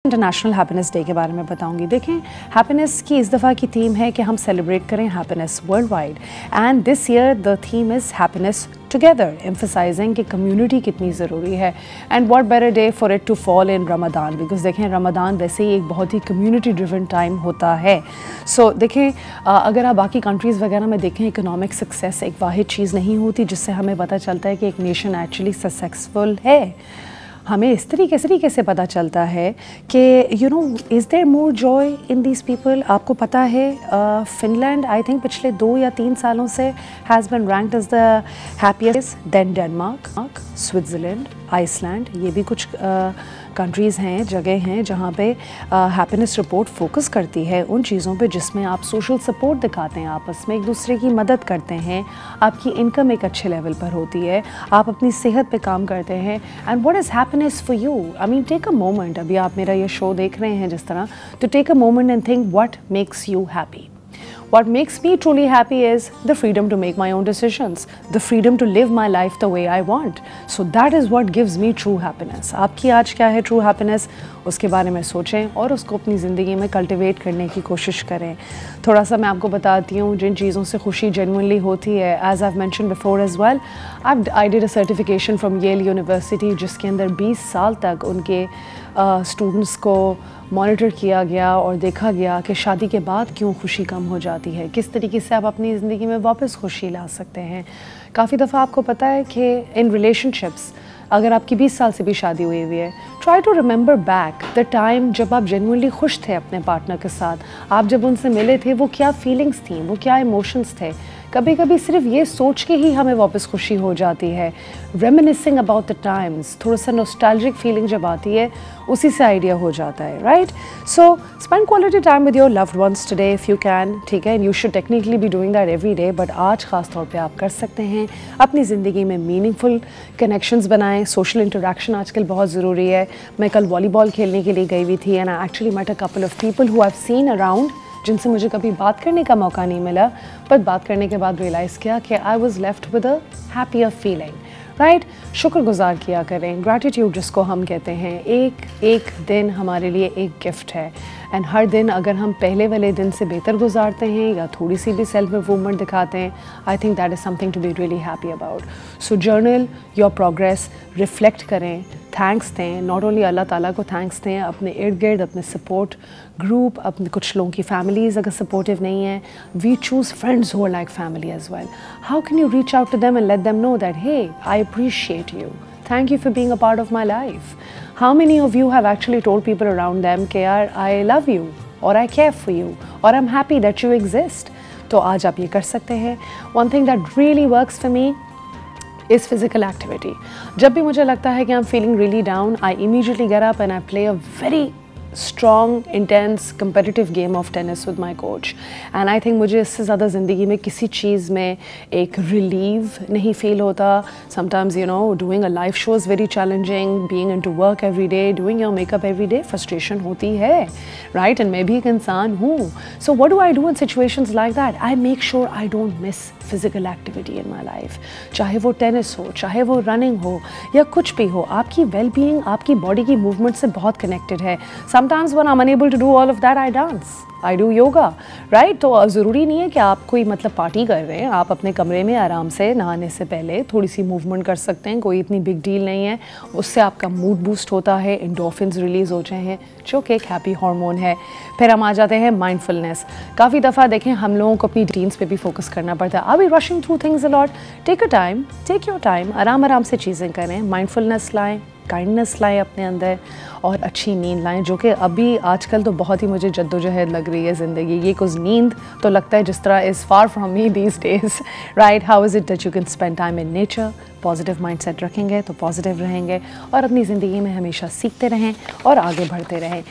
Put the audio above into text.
International happiness day के बारे में बताऊंगी। देखें, हैप्पीनेस की इस दफ़ा की थीम है कि हम सेलिब्रेट करें happiness worldwide, and this year the theme is happiness together, emphasising कि कम्युनिटी कितनी ज़रूरी है। And what better day for it to fall in Ramadan, because देखें रमदान वैसे ही एक बहुत ही कम्युनिटी ड्रिवन टाइम होता है। सो देखें, अगर आप बाकी कंट्रीज़ वगैरह में देखें, इकोनॉमिक सक्सेस एक वाहिद चीज़ नहीं होती जिससे हमें पता चलता है कि एक नेशन एक्चुअली सक्सेसफुल है। हमें इस तरीके से पता चलता है कि is there more joy in these people. आपको पता है फ़िनलैंड आई थिंक पिछले 2 या 3 सालों से has been ranked as the happiest, then Denmark, Switzerland, Iceland. ये भी कुछ कंट्रीज़ हैं, जगह हैं जहाँ पे हैप्पीनेस रिपोर्ट फोकस करती है उन चीज़ों पे जिसमें आप सोशल सपोर्ट दिखाते हैं, आपस में एक दूसरे की मदद करते हैं, आपकी इनकम एक अच्छे लेवल पर होती है, आप अपनी सेहत पे काम करते हैं। And what is happiness for you? I mean take a moment, अभी आप मेरा ये शो देख रहे हैं जिस तरह, तो take a moment and think what makes you happy. What makes me truly happy is the freedom to make my own decisions, the freedom to live my life the way I want. So that is what gives me true happiness. आपकी आज क्या है true happiness? उसके बारे में सोचें और उसको अपनी ज़िंदगी में कल्टिवेट करने की कोशिश करें। थोड़ा सा मैं आपको बताती हूँ जिन चीज़ों से खुशी जेन्युइनली होती है। As I've mentioned before as well, I did a certification from Yale University जिसके अंदर 20 साल तक उनके स्टूडेंट्स को मॉनिटर किया गया और देखा गया कि शादी के बाद क्यों खुशी कम हो जाती है, किस तरीके से आप अपनी ज़िंदगी में वापस खुशी ला सकते हैं। काफ़ी दफ़ा आपको पता है कि इन रिलेशनशिप्स, अगर आपकी 20 साल से भी शादी हुई है, try to remember back the time जब आप जेन्युइनली खुश थे अपने पार्टनर के साथ। आप जब उनसे मिले थे, वो क्या फीलिंग्स थी, वो क्या इमोशंस थे। कभी कभी सिर्फ ये सोच के ही हमें वापस खुशी हो जाती है। रेमिनिसिंग अबाउट द टाइम्स, थोड़ा सा नॉस्टैल्जिक फीलिंग जब आती है, उसी से आइडिया हो जाता है, right? So spend quality time with your loved ones today if you can, ठीक है? You should technically be doing that every day, but आज ख़ास तौर पे आप कर सकते हैं। अपनी ज़िंदगी में मीनिंगफुल कनेक्शंस बनाएं, सोशल इंटरेक्शन आजकल बहुत ज़रूरी है। मैं कल वॉलीबॉल खेलने के लिए गई हुई थी and I actually met a couple of people who I have seen around, जिनसे मुझे कभी बात करने का मौका नहीं मिला, पर बात करने के बाद रियलाइज़ किया कि I was left with a happier feeling, right? शुक्रगुजार किया करें, ग्रैटिट्यूड जिसको हम कहते हैं। एक दिन हमारे लिए एक गिफ्ट है, एंड हर दिन अगर हम पहले वाले दिन से बेहतर गुजारते हैं या थोड़ी सी भी सेल्फ इम्प्रूवमेंट दिखाते हैं, I think that is something to be really happy about. So journal your progress, reflect करें, थैंक्स दें। नॉट ओनली अल्लाह ताला को थैंक्स दें, अपने इर्द गिर्द, अपने सपोर्ट ग्रुप, अपने कुछ लोगों की फैमिलीज़ अगर सपोर्टिव नहीं है, we choose friends who are like family as well. How can you reach out to them and let them know that hey, I appreciate you, thank you for being a part of my life. How many of you have actually told people around them कि यार I love you or I care for you or I'm happy that you exist? तो आज आप ये कर सकते हैं। One thing that really works for me is physical activity. जब भी मुझे लगता है कि I'm feeling really down, I immediately get up and I play a very strong, intense, competitive game of tennis with my coach. And I think मुझे इससे ज़्यादा ज़िंदगी में किसी चीज़ में एक relief नहीं feel होता. Sometimes, you know, doing a live show is very challenging. Being into work every day, doing your makeup every day, frustration होती है, right? And मैं भी एक इंसान हूँ. So what do I do in situations like that? I make sure I don't miss physical activity in my life. चाहे वो tennis हो, चाहे वो रनिंग हो या कुछ भी हो, आपकी वेल-बीइंग आपकी बॉडी की मूवमेंट से बहुत कनेक्टेड है। Sometimes when I'm unable to do all of that, I dance. I do yoga, right? तो ज़रूरी नहीं है कि आप कोई मतलब पार्टी कर रहे हैं, आप अपने कमरे में आराम से नहाने से पहले थोड़ी सी मूवमेंट कर सकते हैं, कोई इतनी बिग डील नहीं है। उससे आपका मूड बूस्ट होता है, एंडोर्फिन्स रिलीज़ होते हैं जो कि एक हैप्पी हार्मोन है। फिर हम आ जाते हैं माइंडफुलनेस। काफ़ी दफ़ा देखें हम लोगों को अपनी रूटीन्स पे भी फोकस करना पड़ता है। Are we rushing through things a lot? Take a time, take your time, आराम से चीज़ें करें, माइंडफुलनेस लाएँ, काइंडनेस लाएं अपने अंदर और अच्छी नींद लाएं, जो कि अभी आजकल तो बहुत ही मुझे जद्दोजहद लग रही है ज़िंदगी। ये कुछ नींद तो लगता है जिस तरह is far from me these days, right? How is it that you can spend time in nature? Positive mindset रखेंगे तो पॉजिटिव रहेंगे और अपनी ज़िंदगी में हमेशा सीखते रहें और आगे बढ़ते रहें।